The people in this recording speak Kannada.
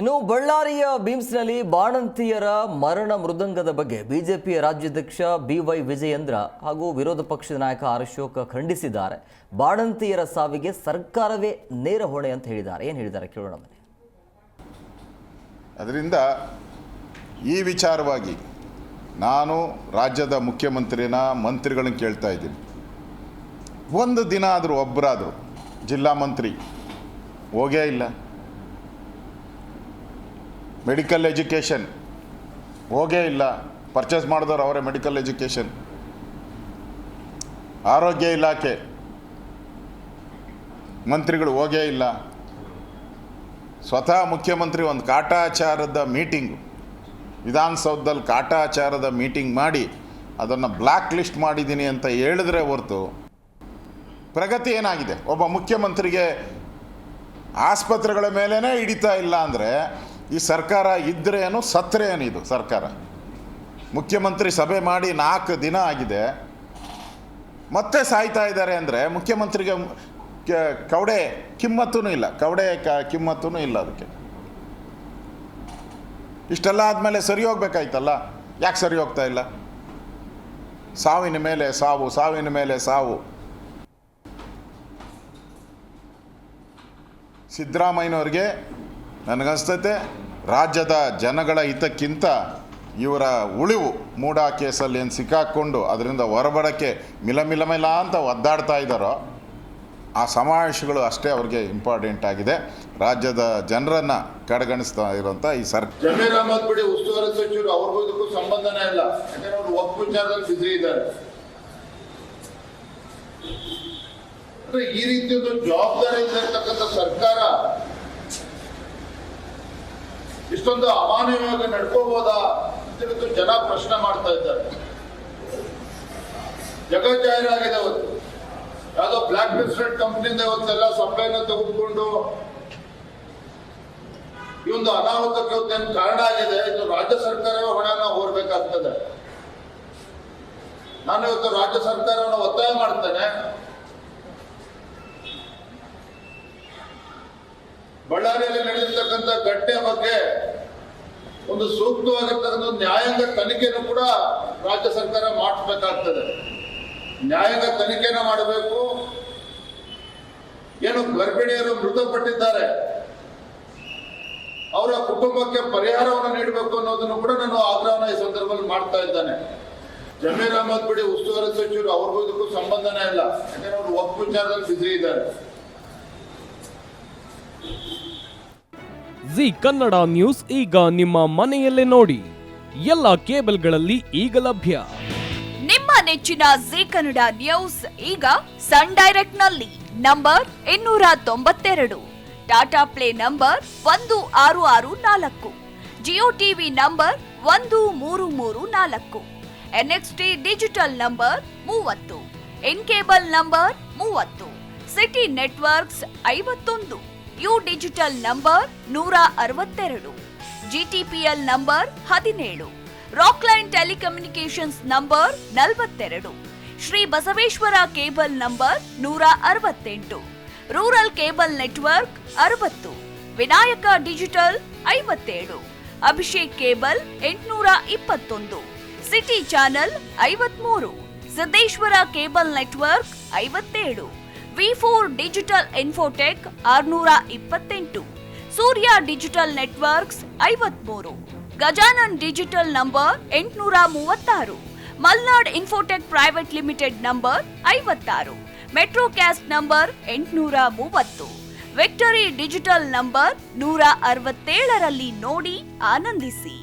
ಇನ್ನು ಬಳ್ಳಾರಿಯ ಬೀಮ್ಸ್ನಲ್ಲಿ ಬಾಣಂತಿಯರ ಮರಣ ಮೃದಂಗದ ಬಗ್ಗೆ ಬಿಜೆಪಿಯ ರಾಜ್ಯಾಧ್ಯಕ್ಷ BY ವಿಜಯೇಂದ್ರ ಹಾಗೂ ವಿರೋಧ ಪಕ್ಷದ ನಾಯಕ ಆರ್ ಅಶೋಕ್ ಖಂಡಿಸಿದ್ದಾರೆ. ಬಾಣಂತಿಯರ ಸಾವಿಗೆ ಸರ್ಕಾರವೇ ನೇರ ಹೊಣೆ ಅಂತ ಹೇಳಿದ್ದಾರೆ. ಏನು ಹೇಳಿದ್ದಾರೆ ಕೇಳೋಣ ಬನ್ನಿ. ಅದರಿಂದ ಈ ವಿಚಾರವಾಗಿ ನಾನು ರಾಜ್ಯದ ಮಂತ್ರಿಗಳನ್ನ ಕೇಳ್ತಾ ಇದ್ದೀನಿ, ಒಂದು ದಿನ ಆದರೂ ಒಬ್ಬರಾದರೂ ಜಿಲ್ಲಾ ಮಂತ್ರಿ ಹೋಗೇ ಇಲ್ಲ. ಮೆಡಿಕಲ್ ಎಜುಕೇಷನ್ ಹೋಗೇ ಇಲ್ಲ, ಪರ್ಚೇಸ್ ಮಾಡಿದವರು ಅವರೇ ಮೆಡಿಕಲ್ ಎಜುಕೇಷನ್. ಆರೋಗ್ಯ ಇಲಾಖೆ ಮಂತ್ರಿಗಳು ಹೋಗೇ ಇಲ್ಲ. ಸ್ವತಃ ಮುಖ್ಯಮಂತ್ರಿ ಒಂದು ಕಾಟಾಚಾರದ ಮೀಟಿಂಗು, ವಿಧಾನಸೌಧದಲ್ಲಿ ಕಾಟಾಚಾರದ ಮೀಟಿಂಗ್ ಮಾಡಿ ಅದನ್ನು ಬ್ಲ್ಯಾಕ್ ಲಿಸ್ಟ್ ಮಾಡಿದ್ದೀನಿ ಅಂತ ಹೇಳಿದ್ರೆ ಹೊರತು ಪ್ರಗತಿ ಏನಾಗಿದೆ? ಒಬ್ಬ ಮುಖ್ಯಮಂತ್ರಿಗೆ ಆಸ್ಪತ್ರೆಗಳ ಮೇಲೇ ಹಿಡಿತಾ ಇಲ್ಲ ಅಂದರೆ ಈ ಸರ್ಕಾರ ಇದ್ದರೆ ಏನು ಸತ್ತರೆ ಏನು? ಇದು ಸರ್ಕಾರ ಮುಖ್ಯಮಂತ್ರಿ ಸಭೆ ಮಾಡಿ 4 ದಿನ ಆಗಿದೆ, ಮತ್ತೆ ಸಾಯ್ತಾ ಇದ್ದಾರೆ ಅಂದರೆ ಮುಖ್ಯಮಂತ್ರಿಗೆ ಕವಡೆ ಕಿಮ್ಮತ್ತೂ ಇಲ್ಲ, ಕಿಮ್ಮತ್ತೂ ಇಲ್ಲ. ಅದಕ್ಕೆ ಇಷ್ಟೆಲ್ಲ ಆದಮೇಲೆ ಸರಿ ಹೋಗ್ಬೇಕಾಯ್ತಲ್ಲ, ಯಾಕೆ ಸರಿ ಹೋಗ್ತಾ ಇಲ್ಲ? ಸಾವಿನ ಮೇಲೆ ಸಾವು, ಸಾವಿನ ಮೇಲೆ ಸಾವು. ಸಿದ್ದರಾಮಯ್ಯನವ್ರಿಗೆ ನನಗನ್ಸ್ತೈತೆ ರಾಜ್ಯದ ಜನಗಳ ಹಿತಕ್ಕಿಂತ ಇವರ ಉಳಿವು ಮೂಡ ಕೇಸಲ್ಲಿ ಏನು ಸಿಕ್ಕಾಕ್ಕೊಂಡು ಅದರಿಂದ ಹೊರಬಡಕ್ಕೆ ಮಿಲ ಅಂತ ಒದ್ದಾಡ್ತಾ ಇದ್ದಾರೋ ಆ ಸಮಾವೇಶಗಳು ಅಷ್ಟೇ ಅವ್ರಿಗೆ ಇಂಪಾರ್ಟೆಂಟ್ ಆಗಿದೆ. ರಾಜ್ಯದ ಜನರನ್ನು ಕಡೆಗಣಿಸ್ತಾ ಇರೋಂಥ ಈ ಸರ್ಕಾರ. ಜಮೀರ್ ಅಹಮದ್ ಬಿಡಿ ಉಸ್ತುವಾರಿ ಸಚಿವರು, ಅವ್ರಿಗೂ ಇದಕ್ಕೂ ಸಂಬಂಧನೇ ಇಲ್ಲ. ಯಾಕಂದ್ರೆ ಅವರು ಒಪ್ಪು ವಿಚಾರದಲ್ಲಿ ಬಿಸಿ ಇದ್ದಾರೆ. ಈ ರೀತಿಯೊಂದು ಜವಾಬ್ದಾರಿಯಿಂದ ಇರ್ತಕ್ಕಂಥ ಸರ್ಕಾರ ಇಷ್ಟೊಂದು ಅಮಾನ್ಯವಾಗಿ ನಡ್ಕೋಬಹುದಾ ಅಂತ ಜನ ಪ್ರಶ್ನೆ ಮಾಡ್ತಾ ಇದ್ದಾರೆ. ಜಗಜ್ಜಾಹೀರಾಗಿದೆ ಅವತ್ತು. ಯಾವುದೋ ಬ್ಲ್ಯಾಕ್ ಲಿಸ್ಟೆಡ್ ಕಂಪ್ನಿಯಿಂದ ಇವತ್ತೆಲ್ಲ ಸಪ್ಲೈನ ತೆಗೆದುಕೊಂಡು ಈ ಒಂದು ಅನಾಹುತಕ್ಕೆ ಇವತ್ತೇನು ಕಾರಣ ಆಗಿದೆ. ಇದು ರಾಜ್ಯ ಸರ್ಕಾರವೇ ಹೊಣೆನ ಹೊರಬೇಕಾಗ್ತದೆ. ನಾನು ಇವತ್ತು ರಾಜ್ಯ ಸರ್ಕಾರವನ್ನು ಒತ್ತಾಯ ಮಾಡ್ತೇನೆ, ಬಳ್ಳಾರಿಯಲ್ಲಿ ನಡೆದಿರ್ತಕ್ಕಂಥ ಘಟನೆ ಬಗ್ಗೆ ಒಂದು ಸೂಕ್ತವಾಗಿರ್ತಕ್ಕಂಥ ನ್ಯಾಯಾಂಗ ತನಿಖೆಯನ್ನು ಕೂಡ ರಾಜ್ಯ ಸರ್ಕಾರ ಮಾಡಿಸಬೇಕಾಗ್ತದೆ. ನ್ಯಾಯಾಂಗ ತನಿಖೆನ ಮಾಡಬೇಕು. ಏನು ಗರ್ಭಿಣಿಯರು ಮೃತಪಟ್ಟಿದ್ದಾರೆ, ಅವರ ಕುಟುಂಬಕ್ಕೆ ಪರಿಹಾರವನ್ನು ನೀಡಬೇಕು ಅನ್ನೋದನ್ನು ಕೂಡ ನಾನು ಆಗ್ರಹನ ಈ ಸಂದರ್ಭದಲ್ಲಿ ಮಾಡ್ತಾ ಇದ್ದೇನೆ. ಜಮೀರ್ ಅಹಮದ್ ಬಿಡಿ ಉಸ್ತುವಾರಿ ಸಚಿವರು, ಅವ್ರಿಗೂ ಇದಕ್ಕೂ ಸಂಬಂಧನೇ ಇಲ್ಲ. ಯಾಕಂದ್ರೆ ಅವರು ಒಪ್ಪು ವಿಚಾರದಲ್ಲಿ ಬಿಸಿ ಇದ್ದಾರೆ. ಜಿ ಕನ್ನಡ ನ್ಯೂಸ್ ಈಗ ನಿಮ್ಮ ಮನೆಯಲ್ಲೇ ನೋಡಿ. ಎಲ್ಲ ಕೇಬಲ್ಗಳಲ್ಲಿ ಈಗ ಲಭ್ಯ. ನಿಮ್ಮ ನೆಚ್ಚಿನ ಜಿ ಕನ್ನಡ ನ್ಯೂಸ್ ಈಗ ಸನ್ ಡೈರೆಕ್ಟ್ ನಲ್ಲಿ number 292, Tata play number 1664, Jio TV number 1334, NXT digital number 30, in cable number 30, city networks 51, U digital number 162, GTPL number 17, Rockline telecommunications number 42, Shri Basaveshwara cable number 168, rural cable network 60, Vinayaka digital 57, Abhishek cable 821, city channel 53, Siddeshwara cable network 57, V4 digital Infotech 628, Surya digital networks 53, Gajanan digital number 836, Malnad Infotech Private Limited number 56, Metrocast number 830, Victory Digital number 167ರಲ್ಲಿ ನೋಡಿ ಆನಂದಿಸಿ.